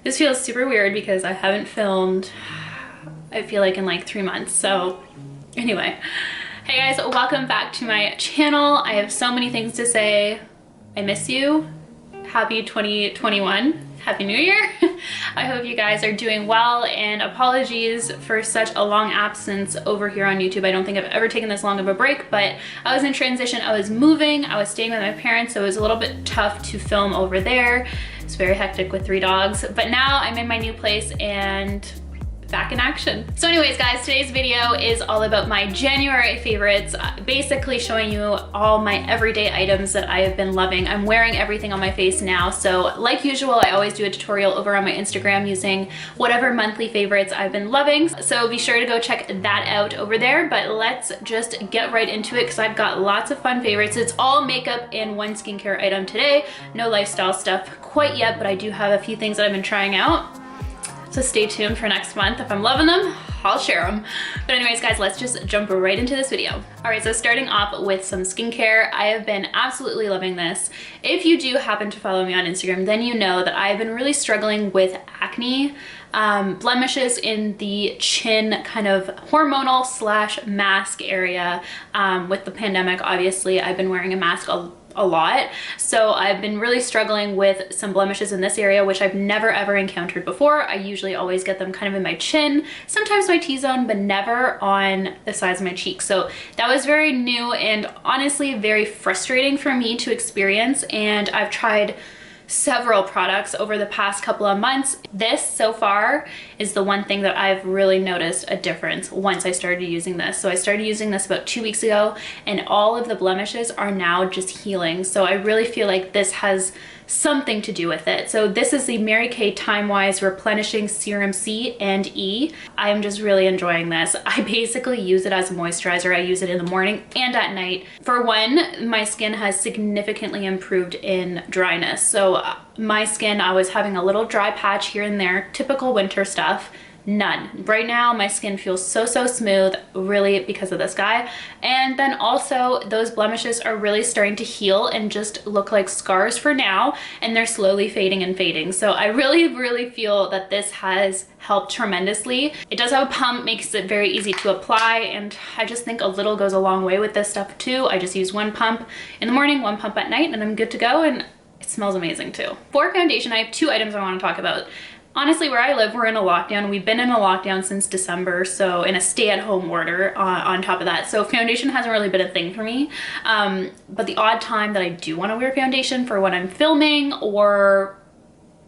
This feels super weird because I haven't filmed, I feel like, in like 3 months. So anyway, hey guys, welcome back to my channel. I have so many things to say. I miss you. Happy 2021. Happy New Year. I hope you guys are doing well, and apologies for such a long absence over here on YouTube. I don't think I've ever taken this long of a break, but I was in transition. I was moving, I was staying with my parents, so it was a little bit tough to film over there. It's very hectic with 3 dogs, but now I'm in my new place and back in action. So anyways guys, today's video is all about my January favorites, basically showing you all my everyday items that I have been loving. I'm wearing everything on my face now, so like usual, I always do a tutorial over on my Instagram using whatever monthly favorites I've been loving. So be sure to go check that out over there, but let's just get right into it because I've got lots of fun favorites. It's all makeup and one skincare item today. No lifestyle stuff quite yet, but I do have a few things that I've been trying out. So stay tuned for next month. If I'm loving them, I'll share them. But anyways guys, let's just jump right into this video. All right, so starting off with some skincare. I have been absolutely loving this. If you do happen to follow me on Instagram, then you know that I've been really struggling with acne, blemishes in the chin, kind of hormonal slash mask area. With the pandemic, obviously, I've been wearing a mask a lot. So I've been really struggling with some blemishes in this area, which I've never ever encountered before. I usually always get them kind of in my chin, sometimes my T-zone, but never on the sides of my cheeks. So that was very new and honestly very frustrating for me to experience. And I've tried several products over the past couple of months. This so far is the one thing that I've really noticed a difference once I started using this. So I started using this about 2 weeks ago, and all of the blemishes are now just healing. So I really feel like this has something to do with it. So this is the Mary Kay Time Wise Replenishing Serum C and E. I am just really enjoying this. I basically use it as a moisturizer. I use it in the morning and at night. For one, my skin has significantly improved in dryness. So my skin, I was having a little dry patch here and there, typical winter stuff. None. Right now my skin feels so smooth, really because of this guy. And then also those blemishes are really starting to heal and just look like scars for now, and they're slowly fading and fading. So I really feel that this has helped tremendously. It does have a pump, makes it very easy to apply, and I just think a little goes a long way with this stuff too. I just use one pump in the morning, one pump at night, and I'm good to go, and it smells amazing too. For foundation, I have 2 items I want to talk about. Honestly, where I live, we're in a lockdown. We've been in a lockdown since December, so in a stay-at-home order on top of that. So foundation hasn't really been a thing for me. But the odd time that I do want to wear foundation for when I'm filming or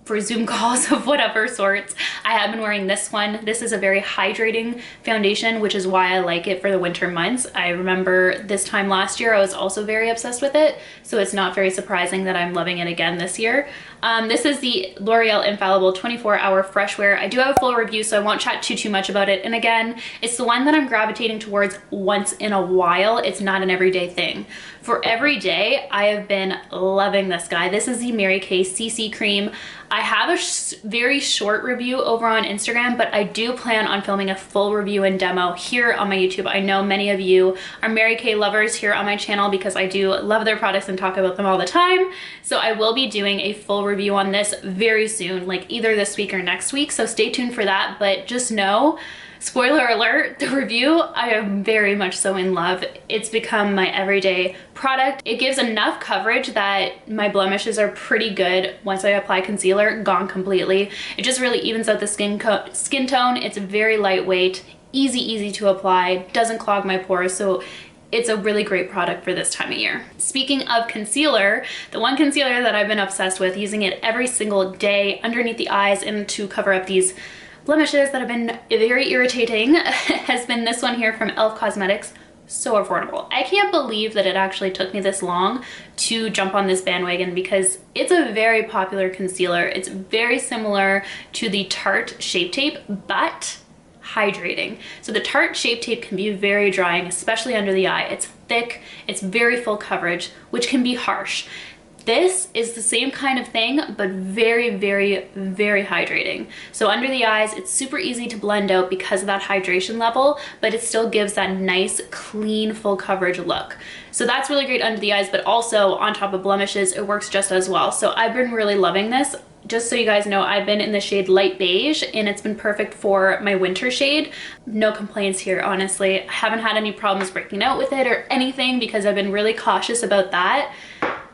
for Zoom calls of whatever sorts, I have been wearing this one. This is a very hydrating foundation, which is why I like it for the winter months. I remember this time last year, I was also very obsessed with it, so it's not very surprising that I'm loving it again this year. This is the L'Oreal Infallible 24-Hour Fresh Wear. I do have a full review, so I won't chat too much about it. And again, it's the one that I'm gravitating towards once in a while. It's not an everyday thing. For every day, I have been loving this guy. This is the Mary Kay CC Cream. I have a very short review over on Instagram, but I do plan on filming a full review and demo here on my YouTube. I know many of you are Mary Kay lovers here on my channel because I do love their products and talk about them all the time. So I will be doing a full review on this very soon, like either this week or next week. So stay tuned for that, but just know, spoiler alert, the review, I am very much so in love. It's become my everyday product. It gives enough coverage that my blemishes are pretty good. Once I apply concealer, gone completely. It just really evens out the skin tone. It's very lightweight, easy to apply, doesn't clog my pores. So it's a really great product for this time of year. Speaking of concealer, the one concealer that I've been obsessed with, using it every single day underneath the eyes and to cover up these blemishes that have been very irritating, has been this one here from e.l.f. Cosmetics. So affordable. I can't believe that it actually took me this long to jump on this bandwagon because it's a very popular concealer. It's very similar to the Tarte Shape Tape, but hydrating. So the Tarte Shape Tape can be very drying, especially under the eye. It's thick, it's very full coverage, which can be harsh. This is the same kind of thing, but very hydrating. So under the eyes, it's super easy to blend out because of that hydration level, but it still gives that nice, clean, full coverage look. So that's really great under the eyes, but also on top of blemishes, it works just as well. So I've been really loving this. just so you guys know, I've been in the shade light beige and it's been perfect for my winter shade. No complaints here, honestly. I haven't had any problems breaking out with it or anything because I've been really cautious about that.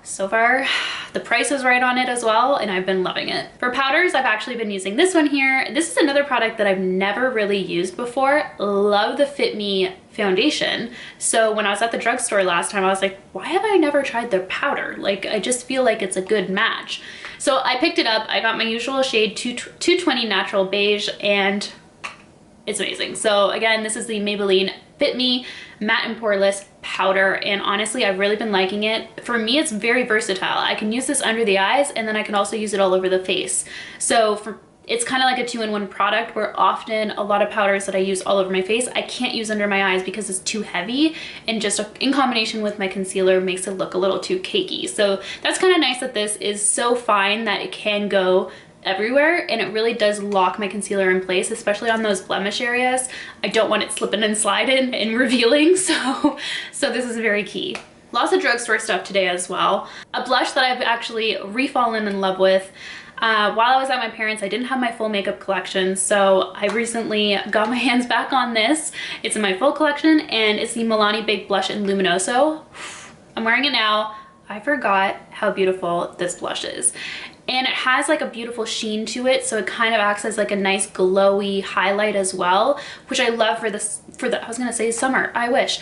So far, the price is right on it as well, and I've been loving it. For powders, I've actually been using this one here. This is another product that I've never really used before. Love the Fit Me foundation. So when I was at the drugstore last time, I was like, why have I never tried their powder? Like, I just feel like it's a good match. So I picked it up. I got my usual shade 220 Natural Beige, and it's amazing. So again, this is the Maybelline Fit Me Matte and Poreless powder, and honestly, I've really been liking it. For me, it's very versatile. I can use this under the eyes, and then I can also use it all over the face. So it's kind of like a two-in-one product, where often a lot of powders that I use all over my face, I can't use under my eyes because it's too heavy, and just in combination with my concealer makes it look a little too cakey. So that's kind of nice that this is so fine that it can go everywhere, and it really does lock my concealer in place, especially on those blemish areas. I don't want it slipping and sliding and revealing, so this is very key. Lots of drugstore stuff today as well. A blush that I've actually re-fallen in love with. While I was at my parents', I didn't have my full makeup collection, so I recently got my hands back on this. It's in my full collection, and it's the Milani Big Blush in Luminoso. I'm wearing it now. I forgot how beautiful this blush is. And it has like a beautiful sheen to it, so it kind of acts as like a nice glowy highlight as well, which I love for I was gonna say summer, I wish.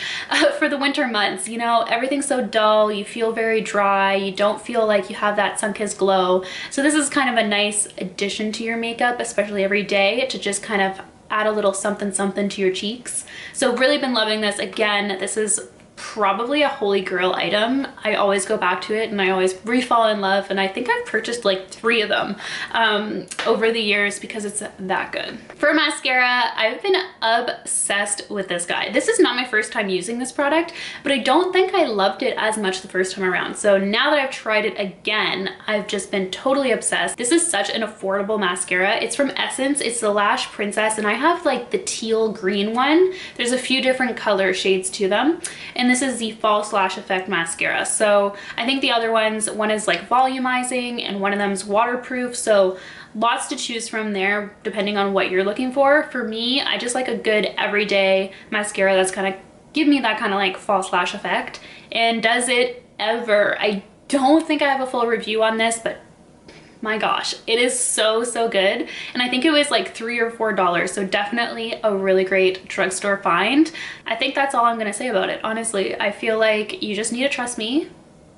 For the winter months, you know, everything's so dull, you feel very dry, you don't feel like you have that sun-kissed glow. So this is kind of a nice addition to your makeup, especially every day, to just kind of add a little something something to your cheeks. So really been loving this. Again, this is probably a holy grail item. I always go back to it and I always re-fall in love, and I think I've purchased like 3 of them over the years because it's that good. For mascara, I've been obsessed with this guy. This is not my first time using this product, but I don't think I loved it as much the first time around. So now that I've tried it again, I've just been totally obsessed. This is such an affordable mascara. It's from Essence. It's the Lash Princess, and I have like the teal green one. There's a few different color shades to them, and this is the False Lash Effect mascara. So I think the other ones, one is like volumizing and one of them's waterproof, so lots to choose from there depending on what you're looking for. For me, I just like a good everyday mascara that's kind of give me that kind of like false lash effect. And does it ever? I don't think I have a full review on this, but my gosh, it is so good. And I think it was like $3 or $4, so definitely a really great drugstore find. I think that's all I'm gonna say about it, honestly. I feel like you just need to trust me.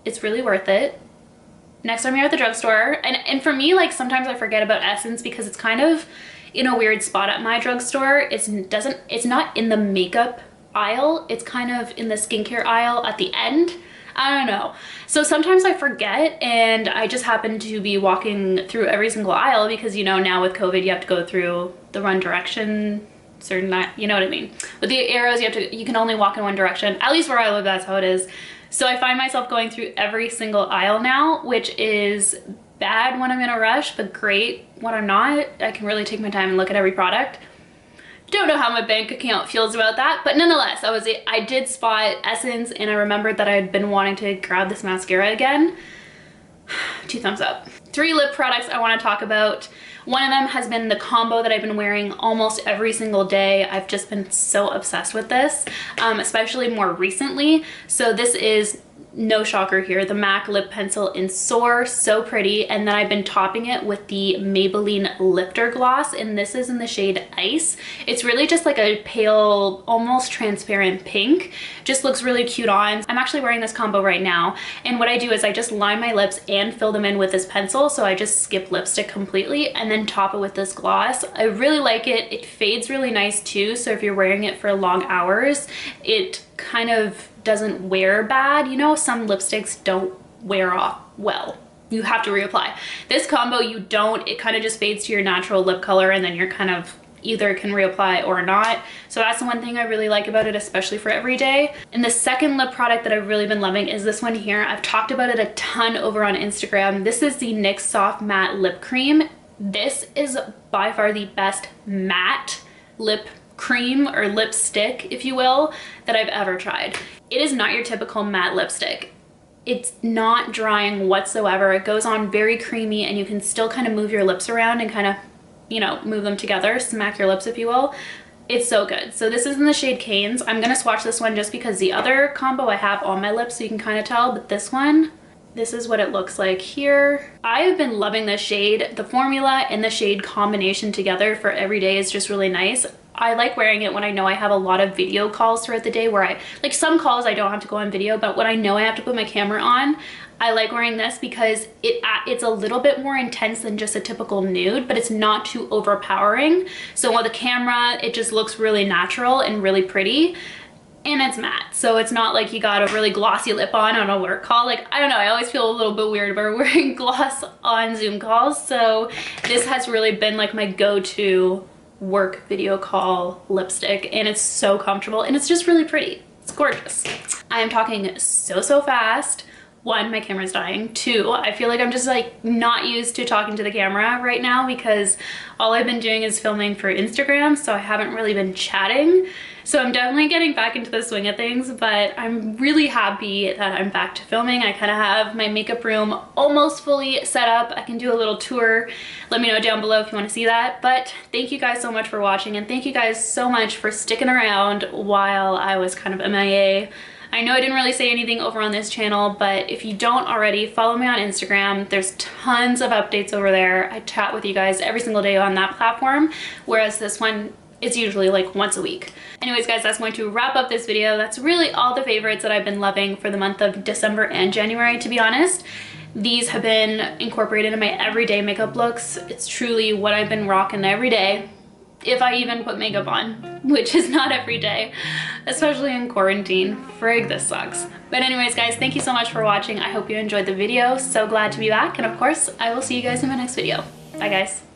It's really worth it. Next time you're at the drugstore, and for me, like sometimes I forget about Essence because it's kind of in a weird spot at my drugstore. It's not in the makeup aisle, it's kind of in the skincare aisle at the end. I don't know. So sometimes I forget, and I just happen to be walking through every single aisle because, you know, now with COVID, you have to go through the one direction, you know what I mean? With the arrows, you can only walk in one direction. At least where I live, that's how it is. So I find myself going through every single aisle now, which is bad when I'm in a rush, but great when I'm not. I can really take my time and look at every product. Don't know how my bank account feels about that, but nonetheless, I did spot Essence, and I remembered that I had been wanting to grab this mascara again. 2 thumbs up. 3 lip products I want to talk about. One of them has been the combo that I've been wearing almost every single day. I've just been so obsessed with this, especially more recently. So this is, no shocker here, the MAC lip pencil in Soar, so pretty. And then I've been topping it with the Maybelline Lifter gloss, and this is in the shade Ice. It's really just like a pale, almost transparent pink. Just looks really cute on. I'm actually wearing this combo right now, and what I do is I just line my lips and fill them in with this pencil, so I just skip lipstick completely and then top it with this gloss. I really like it. It fades really nice too, so if you're wearing it for long hours, it kind of doesn't wear bad. You know, some lipsticks don't wear off well. You have to reapply. This combo, you don't. It kind of just fades to your natural lip color, and then you're kind of either can reapply or not. So that's the one thing I really like about it, especially for every day. And the second lip product that I've really been loving is this one here. I've talked about it a ton over on Instagram. This is the NYX Soft Matte Lip Cream. This is by far the best matte lip cream or lipstick, if you will, that I've ever tried. It is not your typical matte lipstick. It's not drying whatsoever. It goes on very creamy, and you can still kind of move your lips around and kind of, you know, move them together, smack your lips if you will. It's so good. So this is in the shade Canes. I'm gonna swatch this one just because the other combo I have on my lips, so you can kind of tell, but this one, this is what it looks like here. I have been loving this shade. The formula and the shade combination together for every day is just really nice. I like wearing it when I know I have a lot of video calls throughout the day, where like some calls I don't have to go on video, but when I know I have to put my camera on, I like wearing this because it's a little bit more intense than just a typical nude, but it's not too overpowering. So on the camera, it just looks really natural and really pretty. And it's matte, so it's not like you got a really glossy lip on a work call. Like, I don't know, I always feel a little bit weird about wearing gloss on Zoom calls, so this has really been like my go-to work video call lipstick, and it's so comfortable and it's just really pretty. It's gorgeous. I am talking so fast. One, my camera's dying. Two, I feel like I'm just like not used to talking to the camera right now because all I've been doing is filming for Instagram, so I haven't really been chatting. So I'm definitely getting back into the swing of things, but I'm really happy that I'm back to filming. I kind of have my makeup room almost fully set up. I can do a little tour. Let me know down below if you want to see that. But thank you guys so much for watching, and thank you guys so much for sticking around while I was kind of MIA. I know I didn't really say anything over on this channel, but if you don't already, follow me on Instagram. There's tons of updates over there. I chat with you guys every single day on that platform, whereas this one, it's usually like once a week. Anyways guys, that's going to wrap up this video. That's really all the favorites that I've been loving for the month of December and January, to be honest. These have been incorporated in my everyday makeup looks. It's truly what I've been rocking every day, if I even put makeup on, which is not every day, especially in quarantine. Frig, this sucks. But anyways guys, thank you so much for watching. I hope you enjoyed the video. So glad to be back, and of course, I will see you guys in my next video. Bye guys.